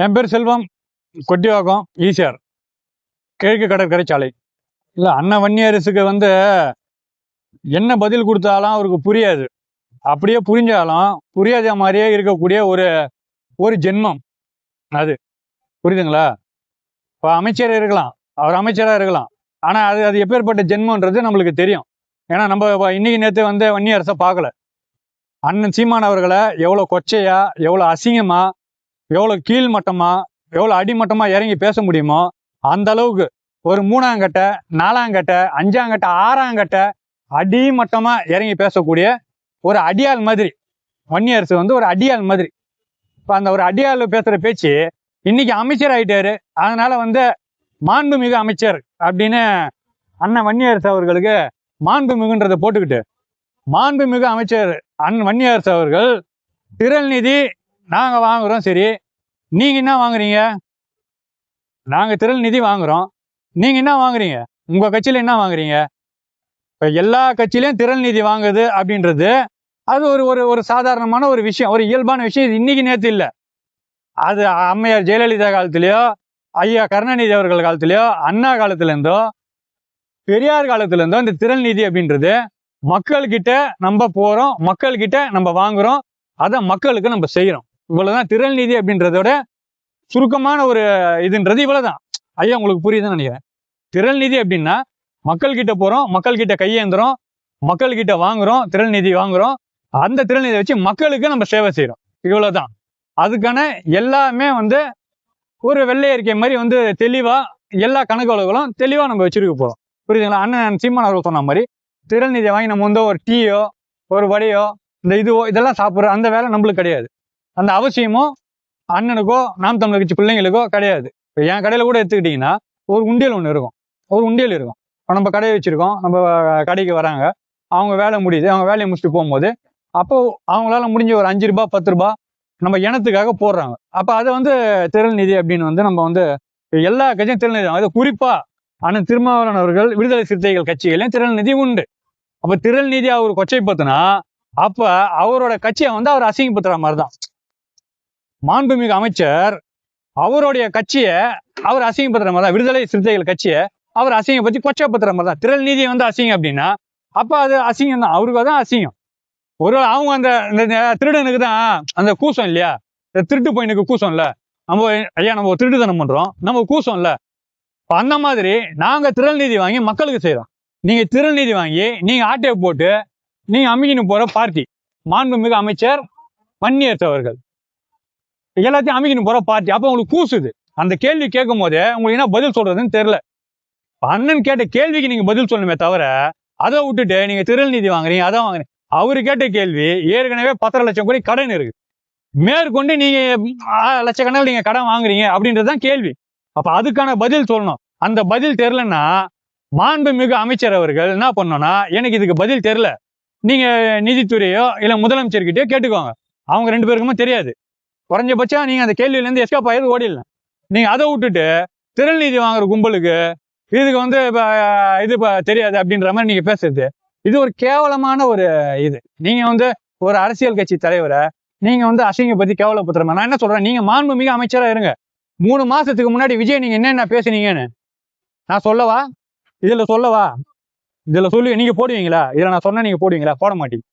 என் பேர் செல்வம், கொட்டிவாக்கம், ஈசிஆர், கிழக்கு கடற்கரை சாலை. இல்லை, அண்ணன் வன்னியரசுக்கு என்ன பதில் கொடுத்தாலும் அவருக்கு புரியாது. அப்படியே புரிஞ்சாலும் புரியாத மாதிரியே இருக்கக்கூடிய ஒரு ஒரு ஜென்மம் அது. புரியுதுங்களா? இப்போ அமைச்சர் இருக்கலாம், அவர் அமைச்சராக இருக்கலாம். ஆனால் அது எப்பேற்பட்ட ஜென்மன்றது நம்மளுக்கு தெரியும். ஏன்னா நம்ம இன்னைக்கு நேற்று வன்னியரசை பார்க்கல. அண்ணன் சீமான் அவர்களை எவ்வளோ கொச்சையா, எவ்வளோ அசிங்கமா, எவ்வளோ கீழ்மட்டமா, எவ்வளோ அடிமட்டமா இறங்கி பேச முடியுமோ அந்த அளவுக்கு ஒரு 3ஆம் கட்ட, 4ஆம் கட்ட, 5ஆம் கட்ட, 6ஆம் கட்ட அடிமட்டமா இறங்கி பேசக்கூடிய ஒரு அடியாள் மாதிரி வன்னியரசு ஒரு அடியாள் மாதிரி. இப்போ அந்த ஒரு அடியாள் பேசுற பேச்சு இன்னைக்கு அமைச்சர் ஆயிட்டாரு. அதனால மாண்புமிகு அமைச்சர் அப்படின்னு அண்ணன் வன்னியரசு அவர்களுக்கு மாண்புமிகுன்றதை போட்டுக்கிட்டு, மாண்புமிகு அமைச்சர் வன்னியரசு அவர்கள் திரள் நிதி நாங்கள் வாங்குறோம், சரி, நீங்க என்ன வாங்குறீங்க? நாங்க திரள் நிதி வாங்குறோம், நீங்க என்ன வாங்குறீங்க? உங்க கட்சியில என்ன வாங்குறீங்க? இப்ப எல்லா கட்சியிலையும் திரள் நிதி வாங்குது அப்படின்றது அது ஒரு ஒரு ஒரு சாதாரணமான ஒரு விஷயம், ஒரு இயல்பான விஷயம். இது இன்னைக்கு நேற்று இல்லை. அது அம்மையார் ஜெயலலிதா காலத்திலயோ, ஐயா கருணாநிதி அவர்கள் காலத்திலயோ, அண்ணா காலத்துல இருந்தோ, பெரியார் காலத்துல இருந்தோ இந்த திரள் நிதி அப்படின்றது மக்கள்கிட்ட நம்ம போறோம், மக்கள்கிட்ட நம்ம வாங்குறோம், அதை மக்களுக்கு நம்ம செய்யறோம். இவ்வளவுதான் திரள் நிதி அப்படின்றதோட சுருக்கமான ஒரு இதுன்றது இவ்வளவுதான். ஐயா உங்களுக்கு புரியுதுன்னு நினைக்கிறேன். திரள் நிதி அப்படின்னா மக்கள் கிட்ட போறோம், மக்கள் கிட்ட கையேந்துறோம், மக்கள் கிட்ட வாங்குறோம், திரள் நிதி வாங்குறோம், அந்த திரள் நிதியை வச்சு மக்களுக்கு நம்ம சேவை செய்யறோம். இவ்வளவுதான். அதுக்கான எல்லாமே ஒரு வெள்ளை அறிக்கை மாதிரி தெளிவா எல்லா கணக்கு வழக்குகளும் தெளிவா நம்ம வச்சிருக்க போறோம். புரியுதுங்களா? அண்ணன் சீமான் அவர்கள் சொன்ன மாதிரி திரள் நிதியை வாங்கி நம்ம ஒரு டீயோ, ஒரு வடையோ, இந்த இதுவோ இதெல்லாம் சாப்பிட்ற அந்த வேலை நம்மளுக்கு கிடையாது. அந்த அவசியமும் அண்ணனுக்கோ நாம் தமிழர் கட்சி பிள்ளைங்களுக்கோ கிடையாது. இப்போ என் கடையில கூட எடுத்துக்கிட்டீங்கன்னா ஒரு உண்டியல் ஒன்று இருக்கும், ஒரு உண்டியல் இருக்கும். இப்போ நம்ம கடையை வச்சிருக்கோம், நம்ம கடைக்கு வராங்க, அவங்க வேலை முடியுது, அவங்க வேலையை முடிச்சுட்டு போகும்போது அப்போ அவங்களால முடிஞ்ச ஒரு 5 ரூபாய் 10 ரூபாய் நம்ம இனத்துக்காக போடுறாங்க. அப்போ அதை திரள் நிதி அப்படின்னு நம்ம எல்லா கட்சியும் திரள் நிதி. அது குறிப்பா அண்ணன் திருமாவளவன் அவர்கள் விடுதலை சிறுத்தைகள் கட்சிகளையும் திரள் நிதி உண்டு. அப்போ திரள் நிதி அவர் கொச்சைப்படுத்தினா அப்ப அவரோட கட்சியை அவர் அசிங்கப்படுத்துற மாதிரிதான். மாண்புமிகு அமைச்சர் அவருடைய கட்சியை அவர் அசிங்கப்படுத்துற மாதிரி தான், விடுதலை சிறுத்தைகள் கட்சியை அவர் அசிங்கப்படுத்தி கொச்சைப்படுத்துற மாதிரி தான். திரள் நீதியை அசிங்கம் அப்படின்னா அப்ப அது அசிங்கம் தான், அவருக்கு தான் அசிங்கம். ஒரு அவங்க அந்த திருடனுக்கு தான் அந்த கூசம் இல்லையா, திருட்டு பையனுக்கு கூசம் இல்ல, நம்ம ஐயா நம்ம ஒரு திருட்டுத்தனம் பண்றோம், நம்ம கூசம் இல்ல. அந்த மாதிரி நாங்க திரள் நீதி வாங்கி மக்களுக்கு செய்யறோம். நீங்க திரள் நீதி வாங்கி நீங்க ஆட்டையை போட்டு நீங்க அமுகின்னு போற பார்ட்டி மாண்புமிகு அமைச்சர் வன்னியரசு அவர்கள் எல்லாத்தையும் அமுகின்னு போற பார்ட்டி. அப்ப உங்களுக்கு கூசுது. அந்த கேள்வி கேட்கும் போதே உங்களுக்கு என்ன பதில் சொல்றதுன்னு தெரியல. அண்ணன் கேட்ட கேள்விக்கு நீங்க பதில் சொல்லணுமே தவிர அதை விட்டுட்டு நீங்க திரள் நீதி வாங்குறீங்க, அதை வாங்குறீங்க. அவரு கேட்ட கேள்வி ஏற்கனவே 10 லட்சம் கோடி கடன் இருக்கு, மேற்கொண்டு நீங்க லட்சக்கணக்கில் நீங்க கடன் வாங்குறீங்க அப்படின்றதுதான் கேள்வி. அப்ப அதுக்கான பதில் சொல்லணும். அந்த பதில் தெரியலன்னா மாண்புமிகு அமைச்சர் அவர்கள் என்ன பண்ணணும்னா, எனக்கு இதுக்கு பதில் தெரியல, நீங்க நிதித்துறையோ இல்ல முதலமைச்சர்கிட்டயோ கேட்டுக்கோங்க. அவங்க 2 பேருக்குமே தெரியாது. குறைஞ்சபட்சம் நீங்க அந்த கேள்வியிலேருந்து எஸ்கேப் ஆயிருந்து ஓடிடலாம். நீங்க அதை விட்டுட்டு திரள் நீதி வாங்குற கும்பலுக்கு இதுக்கு இது தெரியாது அப்படின்ற மாதிரி நீங்க பேசுறது, இது ஒரு கேவலமான ஒரு இது. நீங்க ஒரு அரசியல் கட்சி தலைவரை நீங்க அசிங்கப்படுத்தி கேவலப்படுத்துற மாதிரி. நான் என்ன சொல்றேன், நீங்க மாண்புமிகு அமைச்சரா இருங்க. 3 மாசத்துக்கு முன்னாடி விஜய் நீங்க என்னென்ன பேசுனீங்கன்னு நான் சொல்லவா? இதுல சொல்லி நீங்க போடுவீங்களா? இதுல நான் சொன்னா நீங்க போடுவீங்களா? போட மாட்டீங்க.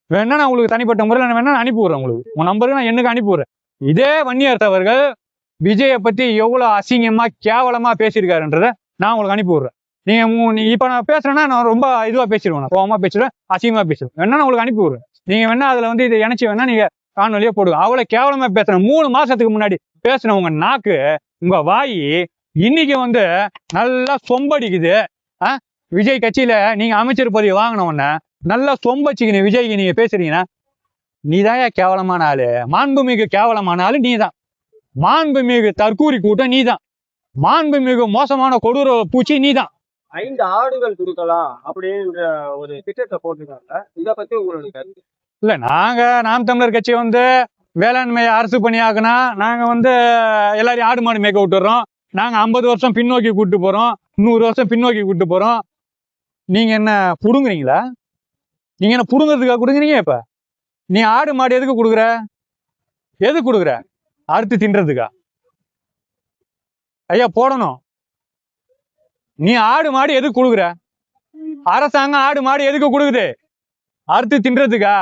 வேணா நான் உங்களுக்கு தனிப்பட்ட முறையில் வேணா அனுப்பி விடுறேன், உங்களுக்கு உங்க நம்பருக்கு நான் எனக்கு அனுப்பி விடுறேன். இதே வன்னியரசு அவர்கள் விஜயை பத்தி எவ்வளவு அசிங்கமா கேவலமா பேசியிருக்காருன்றத நான் உங்களுக்கு அனுப்பி விடுறேன். நீங்க இப்ப நான் பேசுறேன்னா நான் ரொம்ப இதுவா பேசிடுவேன், நான் கோவமா பேசிடுவேன், அசிங்கமா பேசுவேன். வேணா நான் உங்களுக்கு அனுப்பி விடுறேன். நீங்க வேணா அதுல இதை இணைச்சு வேணா நீங்க காணொலியா போடுங்க. அவ்வளவு கேவலமா பேசுறேன். 3 மாசத்துக்கு முன்னாடி பேசுன உங்க நாக்கு, உங்க வாய் இன்னைக்கு நல்லா சொம்படிக்குது. விஜய் கட்சியில நீங்க அமைச்சர் பதவி வாங்கின உடனே நல்லா சொம்பச்சிக்கணும் விஜய்க்கு நீங்க பேசுறீங்கன்னா நீதான் கேவலமான ஆளு. மாண்புமிகு கேவலமான ஆளு நீதான். மாண்புமிகு தற்கூரி கூட்டம் நீதான். மாண்புமிகு மோசமான கொடூர பூச்சி நீதான். 5 ஆடுகள் கொடுக்கலாம் அப்படின்ற ஒரு திட்டத்தை போட்டுருக்காங்க. இதை பத்தி உங்களுக்கு இல்ல, நாங்க நாம் தமிழர் கட்சி வேளாண்மையை அரசு பணியாக்குனா நாங்க எல்லாரையும் ஆடு மாடு மேய்க்க விட்டுறோம். நாங்க 50 வருஷம் பின்னோக்கி கூட்டு போறோம், 100 வருஷம் பின்னோக்கி கூட்டு போறோம். நீங்க என்ன புடுங்குறீங்களா? நீங்க என்ன புடுங்கிறதுக்காக கொடுக்குறீங்க? இப்ப நீ ஆடு மாடு எதுக்கு கொடுக்குற? எதுக்கு கொடுக்குற? அறுத்து தின்றதுக்கா? ஐயா போடணும். நீ ஆடு மாடு எதுக்கு கொடுக்குற? அரசாங்கம் ஆடு மாடு எதுக்கு கொடுக்குது? அறுத்து தின்றதுக்கா?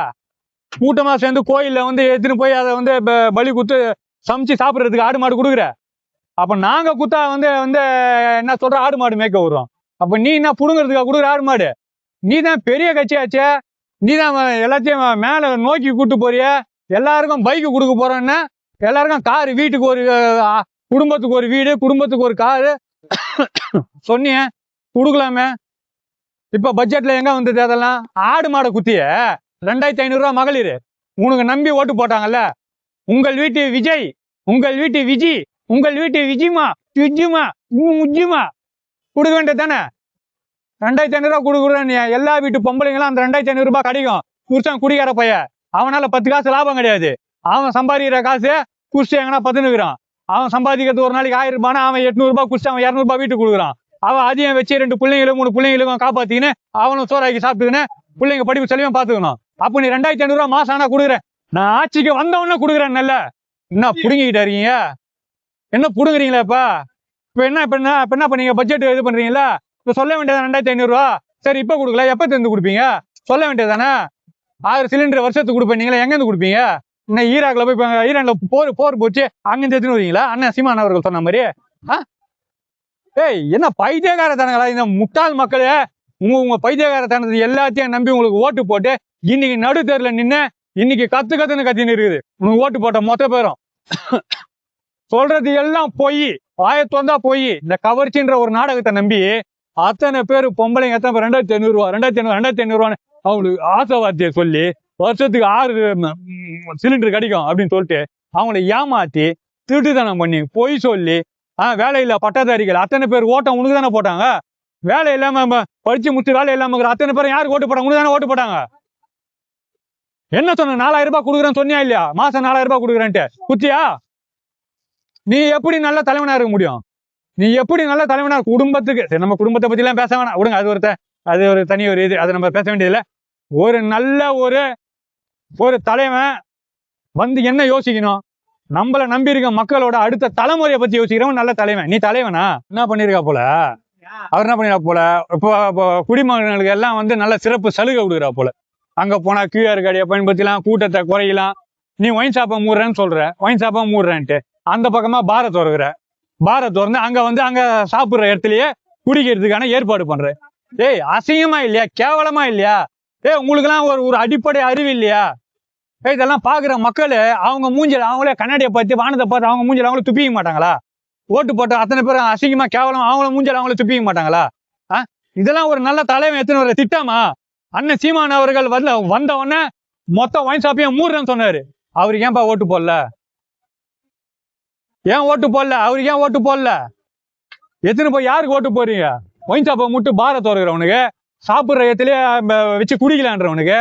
கூட்டமா சேர்ந்து கோயில்ல வந்து எடுத்துன்னு போய் அதை வந்து பலி குத்து சமைச்சு சாப்பிடுறதுக்கு ஆடு மாடு கொடுக்குற? அப்ப நாங்க குத்தா வந்து வந்து என்ன சொல்ற, ஆடு மாடு மேய்க்க விடுறோம். அப்ப நீ என்ன புடுங்கிறதுக்கா கொடுக்குற ஆடு மாடு? நீ தான் பெரிய கட்சியாச்சே, நீ தான் எல்லாத்தையும் மேல நோக்கி கூட்டு போறிய. எல்லாருக்கும் பைக்கு கொடுக்க போறோன்னா, எல்லாருக்கும் காரு, வீட்டுக்கு ஒரு குடும்பத்துக்கு ஒரு வீடு, குடும்பத்துக்கு ஒரு காரு சொன்னிய கொடுக்கலாமே. இப்ப பட்ஜெட்ல எங்க வந்தது அதெல்லாம்? ஆடு மாடை குத்திய 2500 ரூபாய் மகளிர் உனக்கு நம்பி ஓட்டு போட்டாங்கல்ல. உங்கள் வீட்டு விஜய், உங்கள் வீட்டு விஜி, உங்கள் வீட்டு விஜிமா விஜிமா முஜிமா கொடுக்க வேண்டியது தானே. 2500 ரூபாய் கொடுக்குறேன். எல்லா வீட்டு பொம்பளைங்களும் அந்த 2500 ரூபாய் கிடைக்கும். புருஷன் குடிக்கார பைய, அவனால 10 காசு லாபம் கிடையாது. அவன் சம்பாதிக்கிற காசு குடிச்சு எங்கன்னா பத்துனுக்குறான். அவன் சம்பாதிக்கிறது ஒரு நாளைக்கு 1000 ரூபாய்னா அவன் 800 ரூபாய் குடிச்சு அவன் 200 ரூபாய் வீட்டுக்கு கொடுக்குறான். அவன் அதையும் வச்சு 2 பிள்ளைங்களும் 3 பிள்ளைங்களுக்கும் காப்பாத்திக்கின்னு அவனும் சோறாக்கி சாப்பிட்டுக்கின்னு பிள்ளைங்க படிப்பு செலவையும் பார்த்துக்கணும். அப்ப நீ 2500 ரூபாய் மாசம் ஆனா கொடுக்குறேன். நான் ஆட்சிக்கு வந்தவொடனே கொடுக்குறேன். நல்ல என்ன புடுங்கிக்கிட்டு இருக்கீங்க? என்ன புடுங்குறீங்களா? இப்ப என்ன பண்ணீங்க? பட்ஜெட் இது பண்றீங்களா? இப்ப சொல்ல வேண்டியது 2500 ரூபா. சரி இப்ப கொடுக்கல, எப்ப தந்து கொடுப்பீங்க? சொல்ல வேண்டியதானே. 1000 சிலிண்டர் வருஷத்துக்கு கொடுப்பீங்களா? எங்க இருந்து கொடுப்பீங்க? இன்னும் ஈராக்ல போய் ஈரான்ல போர் போச்சு, அங்கிருந்து எடுத்துன்னு வரீங்களா? அண்ணன் சீமான் அவர்கள் சொன்ன மாதிரி. ஏய் என்ன பைத்தியக்காரத்தனங்களா இந்த முட்டாள் மக்களே? உங்க பைத்தியக்காரத்தனத்தை எல்லாத்தையும் நம்பி உங்களுக்கு ஓட்டு போட்டு இன்னைக்கு நடுத்தேர்ல நின்று இன்னைக்கு கத்துன்னு கத்தின்னு இருக்குது. உனக்கு ஓட்டு போட்ட மொத்த பேரும் சொல்றது எல்லாம் போய் ஆயத்தம் தான் போய். இந்த கவர்ச்சின்ற ஒரு நாடகத்தை நம்பி அத்தனை பேர் பொம்பளைங்க எத்தனை பேர் 2500 ரூபா 2500 ரூபான்னு அவங்களுக்கு ஆசைவார்த்தையை சொல்லி வருஷத்துக்கு 6 சிலிண்டர் கிடைக்கும் அப்படின்னு சொல்லிட்டு அவங்களை ஏமாத்தி திருட்டுத்தனம் பண்ணி பொய் சொல்லி வேலையில்லா பட்டதாரிகள் அத்தனை பேர் ஓட்டம் உனக்கு தானே போட்டாங்க. வேலை இல்லாம படிச்சு முடிச்சு வேலை இல்லாம அத்தனை பேரும் யாருக்கு ஓட்டு போட்டாங்க? உனக்கு தானே ஓட்டு போட்டாங்க. என்ன சொன்ன? 4000 ரூபாய் கொடுக்குறேன்னு சொன்னியா இல்லையா? மாசம் 4000 ரூபாய் கொடுக்குறேன்ட்டு குத்தியா? நீ எப்படி நல்ல தலைவனா இருக்க முடியும்? நீ எப்படி நல்ல தலைவனா? குடும்பத்துக்கு நம்ம குடும்பத்தை பத்தி எல்லாம் பேச வேணாம், விடுங்க. அது ஒரு தனி ஒரு இது, அதை நம்ம பேச வேண்டியதில்லை. ஒரு நல்ல ஒரு தலைவன் வந்து என்ன யோசிக்கணும்? நம்மள நம்பி இருக்க மக்களோட அடுத்த தலைமுறையை பத்தி யோசிக்கிறவன் நல்ல தலைவன். நீ தலைவனா? என்ன பண்ணிருக்கா போல அவர்? என்ன பண்ணிருக்கா போல? இப்போ குடிமகன்களுக்கு எல்லாம் வந்து நல்ல சிறப்பு சலுகை கொடுக்குறா போல. அங்க போனா QR கார்டை பயன்படுத்தலாம், கூட்டத்தை குறையலாம். நீ ஒயின் ஷாப்பை மூடுறேன்னு சொல்ற, ஒயின் ஷாப்பா மூடுறேன்ட்டு அந்த பக்கமா பாரை திறக்குற. பாரை திறந்து அங்க சாப்பிடுற இடத்துலயே குடிக்கிறதுக்கான ஏற்பாடு பண்ற. ஏய் அசிங்கமா இல்லையா? கேவலமா இல்லையா? உங்களுக்கு எல்லாம் ஒரு அடிப்படை அறிவு இல்லையா? இதெல்லாம் பாக்குற மக்கள் அவங்க மூஞ்சில அவங்களே கண்ணாடியை பார்த்து வானத்தை பார்த்து அவங்க மூஞ்சில அவங்களே துப்பிக்க மாட்டாங்களா? ஓட்டு போட்ட அத்தனை பேரும் அசிங்கமா கேவலம் அவங்கள மூஞ்சில அவங்களே துப்பிக்க மாட்டாங்களா? இதெல்லாம் ஒரு நல்ல தலைவன் எத்தனை ஒரு திட்டமா? அண்ணன் சீமான் அவர்கள் வந்த உடனே மொத்த ஒயின் ஷாப்பையும் மூடுறேன்னு சொன்னாரு. அவருக்கு ஏன்பா ஓட்டு போடல? ஏன் ஓட்டு போடல? அவருக்கு ஏன் ஓட்டு போடல? எத்தனை போய் யாருக்கு ஓட்டு போறீங்க? ஒயின் ஷாப்பை முட்டு பாரை திறக்கிறவனுக்கு, சாப்பிடுற இடத்துலயே வச்சு குடிக்கலான்றவனுக்கு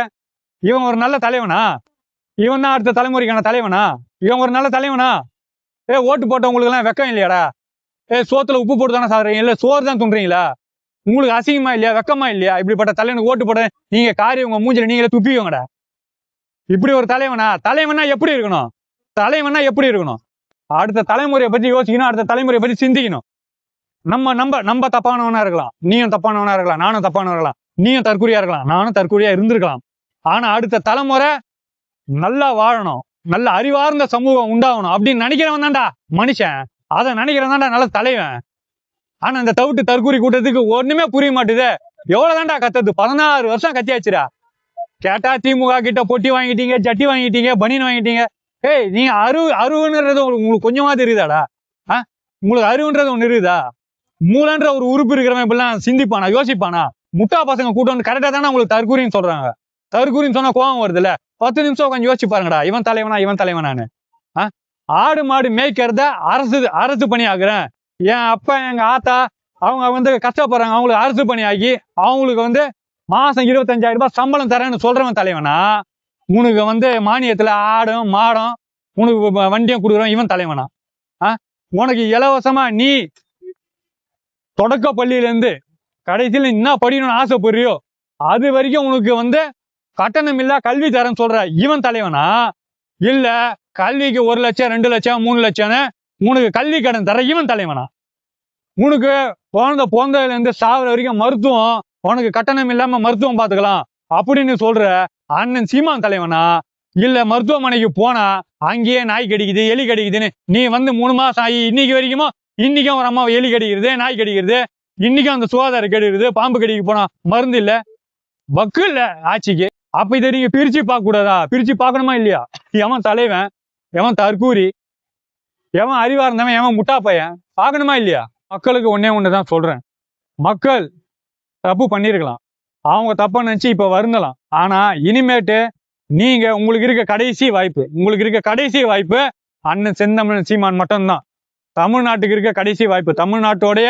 இவன் ஒரு நல்ல தலைவனா? இவன் தான் அடுத்த தலைமுறைக்கான தலைவனா? இவன் ஒரு நல்ல தலைவனா? ஓட்டு போட்டவங்களுக்கு எல்லாம் வெக்கம் இல்லையாடா? சோத்துல உப்பு போட்டு தானே சாப்பிடுறீங்க, இல்ல சோறு தான் துண்டுறீங்களா? உங்களுக்கு அசிங்கமா இல்லையா? வெக்கமா இல்லையா? இப்படிப்பட்ட தலைவனுக்கு ஓட்டு போட நீங்க காரியம் உங்க மூஞ்சில நீங்களே துப்பிவங்கடா. இப்படி ஒரு தலைவனா? தலைவனா எப்படி இருக்கணும்? தலைவனா எப்படி இருக்கணும்? அடுத்த தலைமுறையை பத்தி யோசிக்கணும், அடுத்த தலைமுறையை பத்தி சிந்திக்கணும். நம்ம தப்பானவனா இருக்கலாம், நீயும் தப்பானவனா இருக்கலாம், நானும் தப்பானவனா இருக்கலாம், நீயும் தற்கொலையா இருக்கலாம், நானும் தற்கொலையா இருந்திருக்கலாம். ஆனா அடுத்த தலைமுறை நல்லா வாழணும், நல்ல அறிவார்ந்த சமூகம் உண்டாகணும் அப்படின்னு நினைக்கிறவன் தான்டா மனுஷன். அதை நினைக்கிறவன் தான்டா நல்ல தலைவன். ஆனா இந்த தவிட்டு தற்கூரி கூட்டத்துக்கு ஒண்ணுமே புரிய மாட்டுது. எவ்வளவு தான்டா கத்தது? 16 வருஷம் கத்தியாச்சுடா. கேட்டா திமுக கிட்ட பொட்டி வாங்கிட்டீங்க, ஜட்டி வாங்கிட்டீங்க, பனியன் வாங்கிட்டீங்க. நீங்க அருவுன்றது உங்களுக்கு கொஞ்சமா தெரியுதாடா? உங்களுக்கு அருவுன்றது ஒண்ணு இருக்குதா? மூலன்ற ஒரு உறுப்பு இருக்கிறவன் இப்பெல்லாம் சிந்திப்பானா, யோசிப்பானா? முட்டா பசங்க கூட்டம் வந்து கரெக்டா தானே உங்களுக்கு தற்கூரின்னு சொல்றாங்க. தற்கூரின்னு சொன்னா கோவம் வருது இல்ல? 10 நிமிஷம் கொஞ்சம் யோசிச்சு பாருங்கடா. இவன் தலைவனானு. ஆடு மாடு மேய்க்கிறத அரசு பணி ஆகுறேன். என் அப்பா எங்க ஆத்தா அவங்க வந்து கஷ்டப்படுறாங்க, அவங்களுக்கு அரசு பணி ஆகி அவங்களுக்கு வந்து மாசம் 25,000 ரூபாய் சம்பளம் தரேன்னு சொல்றவன் தலைவனா? உனக்கு வந்து மானியத்துல ஆடும் மாடும் உனக்கு வண்டியும் கொடுக்குறோம், இவன் தலைவனா? உனக்கு இலவசமா நீ தொடக்க பள்ளியில இருந்து கடைசியில என்ன படிக்கணும்னு ஆசைப்படுறியோ அது வரைக்கும் உனக்கு வந்து கட்டணம் இல்ல கல்வி தரேன்னு சொல்ற இவன் தலைவனா? இல்ல கல்விக்கு 1 லட்சம் 2 லட்சம் 3 லட்சம்னு உனக்கு கல்வி கடன் தர இவன் தலைவனா? உனக்கு குழந்தை பிறந்ததுல இருந்து சாகுற வரைக்கும் மருத்துவம் உனக்கு கட்டணம் இல்லாம மருத்துவம் பார்த்துக்கலாம் அப்படின்னு சொல்ற அண்ணன் சீமான் தலைவனா? இல்ல மருத்துவமனைக்கு போனா அங்கேயே நாய் கடிக்குது எலி கடிக்குதுன்னு நீ வந்து 3 மாசம் ஆகி இன்னைக்கு வரைக்குமோ இன்னைக்கும் ஒரு அம்மா எலி கடிக்கிறது நாய் கடிக்கிறது, இன்னைக்கும் அந்த சுகாதாரம் கெடுக்கிறது, பாம்பு கடிக்க போனா மருந்து இல்ல, பக்கு இல்ல ஆட்சிக்கு. அப்ப இதை நீங்க பிரிச்சு பார்க்க கூடாதா? பிரிச்சு பார்க்கணுமா இல்லையா? எவன் தலைவன், எவன் தற்கூரி, எவன் அறிவா இருந்தவன், எவன் முட்டா பையன், பார்க்கணுமா இல்லையா? மக்களுக்கு ஒன்னே ஒண்ணுதான் சொல்றேன். மக்கள் தப்பு பண்ணிருக்கலாம், அவங்க தப்ப நினைச்சு இப்ப வருந்தலாம். ஆனா இனிமேட்டு நீங்க உங்களுக்கு இருக்க கடைசி வாய்ப்பு அண்ணன் செந்தமிழன் சீமான் மட்டும்தான். தமிழ்நாட்டுக்கு இருக்க கடைசி வாய்ப்பு, தமிழ்நாட்டோடைய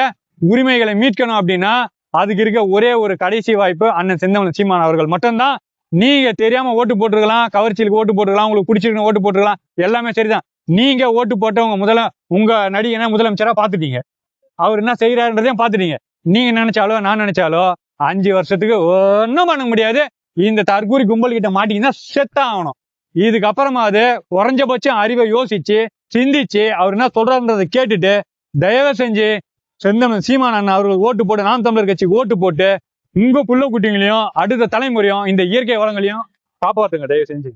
உரிமைகளை மீட்கணும் அப்படின்னா அதுக்கு இருக்க ஒரே ஒரு கடைசி வாய்ப்பு அண்ணன் செந்தமிழன் சீமான் அவர்கள் மட்டும்தான். நீங்க தெரியாம ஓட்டு போட்டுருக்கலாம், கவர்ச்சிக்கு ஓட்டு போட்டுருக்கலாம், உங்களுக்கு பிடிச்சிருக்கு ஓட்டு போட்டுருக்கலாம், எல்லாமே சரிதான். நீங்க ஓட்டு போட்டவங்க உங்க நடிகனை முதலமைச்சரா பாத்துட்டீங்க, அவர் என்ன செய்யறாருன்றதையும் பாத்துட்டீங்க. நீங்க நினைச்சாலோ நான் நினைச்சாலோ 5 வருஷத்துக்கு ஒன்னும் பண்ண முடியாது. இந்த தற்கூரி கும்பல் கிட்ட மாட்டீங்கன்னா செத்தா ஆகணும். இதுக்கப்புறமா அது குறைஞ்சபட்சம் அறிவை யோசிச்சு சிந்திச்சு அவர் என்ன சொல்றாருன்றதை கேட்டுட்டு தயவு செஞ்சு செந்தமிழ் சீமான் அண்ணா அவர்களுக்கு ஓட்டு போட்டு நாம் தமிழர் கட்சிக்கு ஓட்டு போட்டு உங்க புள்ள குட்டிங்களையும் அடுத்த தலைமுறையும் இந்த இயற்கை வளங்களையும் காப்பாத்துங்க தயவு செஞ்சு.